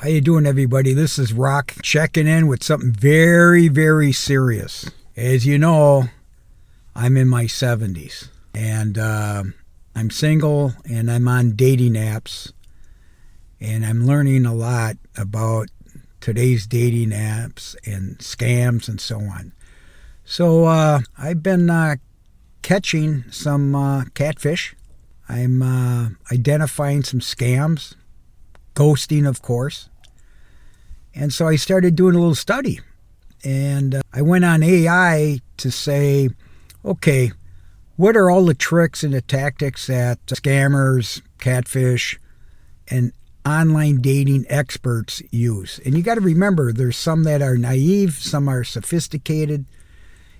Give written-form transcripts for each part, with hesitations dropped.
How you doing, everybody? This is Rock checking in with something very, very serious. As you know, I'm in my 70s, and I'm single, and I'm on dating apps, and I'm learning a lot about today's dating apps and scams and so on. So I've been catching some catfish. I'm identifying some scams, ghosting, of course. And so I started doing a little study. And I went on AI to say, okay, what are all the tricks and the tactics that scammers, catfish, and online dating experts use? And you got to remember, there's some that are naive, some are sophisticated,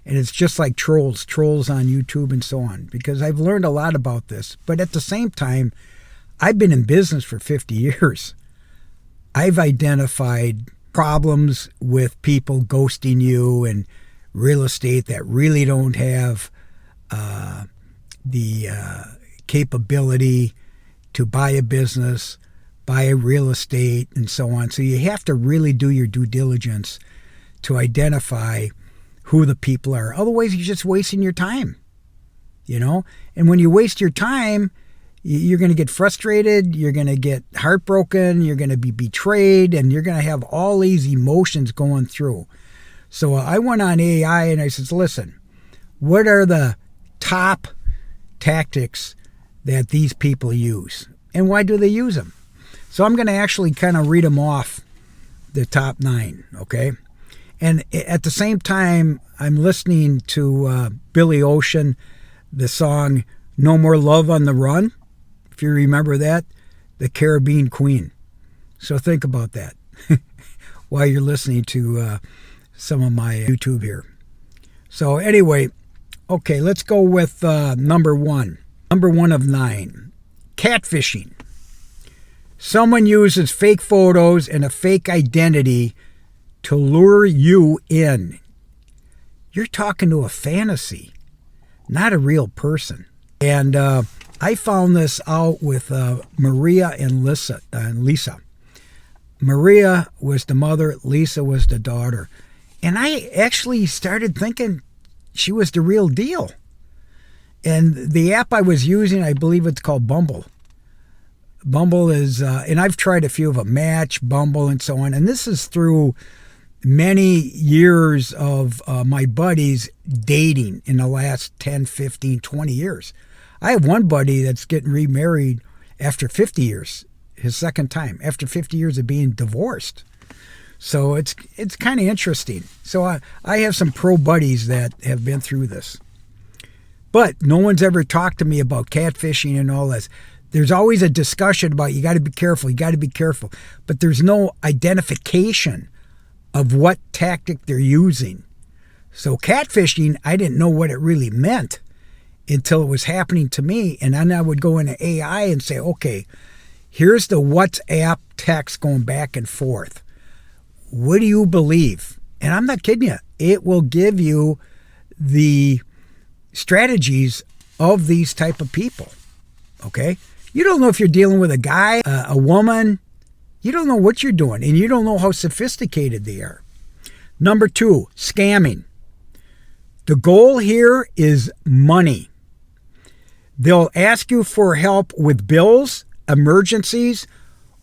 and it's just like trolls on YouTube and so on, because I've learned a lot about this. But at the same time, I've been in business for 50 years. I've identified problems with people ghosting you and real estate that really don't have the capability to buy a business, buy a real estate, and so on. So you have to really do your due diligence to identify who the people are. Otherwise, you're just wasting your time, you know? And when you waste your time, you're going to get frustrated, you're going to get heartbroken, you're going to be betrayed, and you're going to have all these emotions going through. So I went on AI and I said, listen, what are the top tactics that these people use? And why do they use them? So I'm going to actually kind of read them off, the top 9, okay? And at the same time, I'm listening to Billy Ocean, the song No More Love on the Run. If you remember that, the Caribbean Queen. So think about that while you're listening to some of my YouTube here. So anyway, okay, let's go with number 1. Number 1 of 9, catfishing. Someone uses fake photos and a fake identity to lure you in. You're talking to a fantasy, not a real person. And I found this out with Maria and Lisa. Maria was the mother, Lisa was the daughter. And I actually started thinking she was the real deal. And the app I was using, I believe it's called Bumble. Bumble is, and I've tried a few of them, Match, Bumble, and so on. And this is through many years of my buddies dating in the last 10, 15, 20 years. I have one buddy that's getting remarried after 50 years, his second time, after 50 years of being divorced. So it's kind of interesting. So I have some pro buddies that have been through this. But no one's ever talked to me about catfishing and all this. There's always a discussion about you got to be careful, But there's no identification of what tactic they're using. So catfishing, I didn't know what it really meant until it was happening to me. And then I would go into AI and say, okay, here's the WhatsApp text going back and forth. What do you believe? And I'm not kidding you. It will give you the strategies of these type of people, okay? You don't know if you're dealing with a guy, a woman. You don't know what you're doing, and you don't know how sophisticated they are. Number 2, scamming. The goal here is money. They'll ask you for help with bills, emergencies,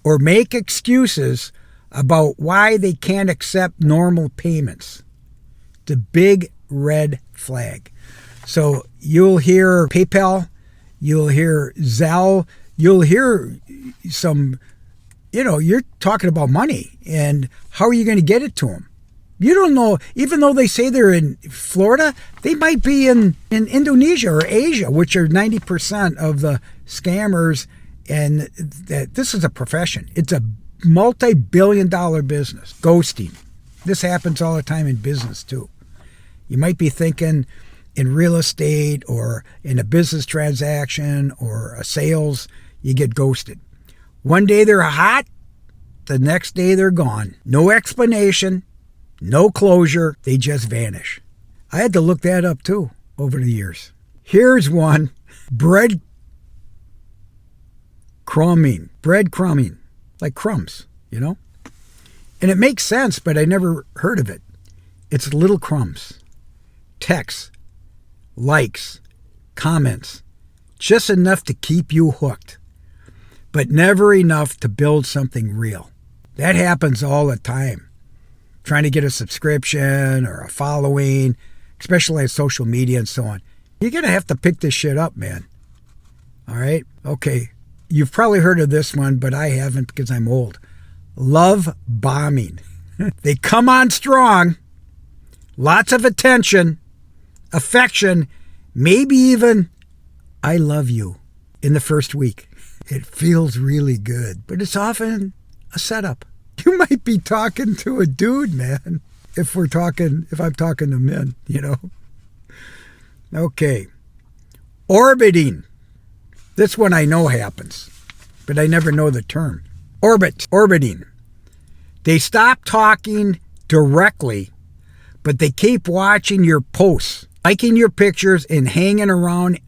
or make excuses about why they can't accept normal payments. The big red flag. So you'll hear PayPal, you'll hear Zelle, you'll hear some, you're talking about money, and how are you going to get it to them? You don't know, even though they say they're in Florida, they might be in Indonesia or Asia, which are 90% of the scammers. And this is a profession. It's a multi-billion-dollar business. Ghosting. This happens all the time in business too. You might be thinking in real estate or in a business transaction or a sales, you get ghosted. One day they're hot, the next day they're gone. No explanation. No closure, they just vanish. I had to look that up too over the years. Here's one, breadcrumbing, like crumbs, And it makes sense, but I never heard of it. It's little crumbs, texts, likes, comments, just enough to keep you hooked, but never enough to build something real. That happens all the time. Trying to get a subscription or a following, especially on social media and so on. You're going to have to pick this shit up, man. All right? Okay. You've probably heard of this one, but I haven't because I'm old. Love bombing. They come on strong. Lots of attention, affection, maybe even I love you in the first week. It feels really good, but it's often a setup. You might be talking to a dude, man, if I'm talking to men, you know. Okay. Orbiting. This one I know happens, but I never know the term. Orbiting. They stop talking directly, but they keep watching your posts, liking your pictures, and hanging around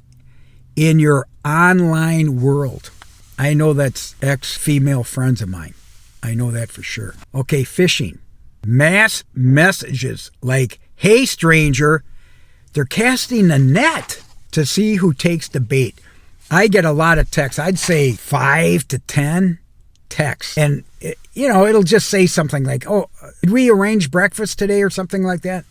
in your online world. I know that's ex-female friends of mine. I know that for sure. Okay, phishing. Mass messages like, hey, stranger. They're casting a net to see who takes the bait. I get a lot of texts. I'd say 5 to 10 texts. And, it'll just say something like, oh, did we arrange breakfast today or something like that?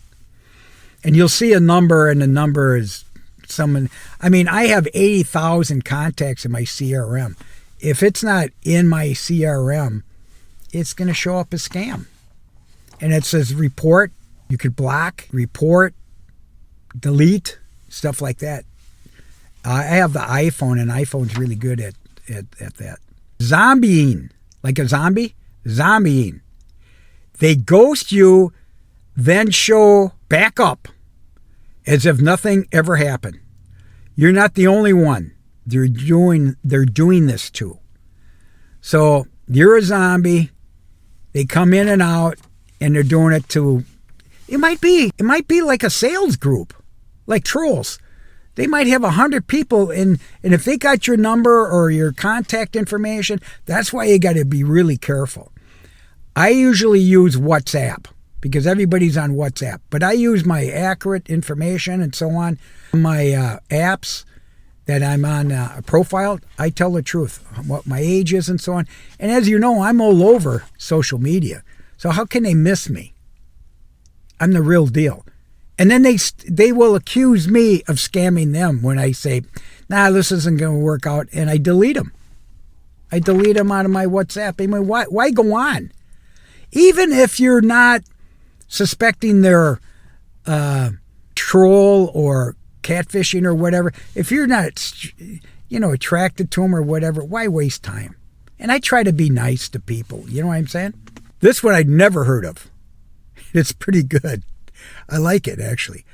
And you'll see a number, and the number is someone. I mean, I have 80,000 contacts in my CRM. If it's not in my CRM, it's going to show up as scam. And it says report. You could block, report, delete, stuff like that. I have the iPhone, and iPhone's really good at that. Zombieing. Like a zombie? Zombieing. They ghost you, then show back up as if nothing ever happened. You're not the only one they're doing this to. So you're a zombie. They come in and out, and they're doing it to. It might be like a sales group, like trolls. They might have 100 people, and if they got your number or your contact information, that's why you got to be really careful. I usually use WhatsApp because everybody's on WhatsApp, but I use my accurate information and so on. My apps that I'm on a profile, I tell the truth, what my age is and so on. And as you know, I'm all over social media. So how can they miss me? I'm the real deal. And then they will accuse me of scamming them when I say, nah, this isn't going to work out, and I delete them. I delete them out of my WhatsApp. I mean, why go on? Even if you're not suspecting they're troll or catfishing or whatever, if you're not, attracted to them or whatever, why waste time? And I try to be nice to people. You know what I'm saying? This one I'd never heard of. It's pretty good. I like it, actually.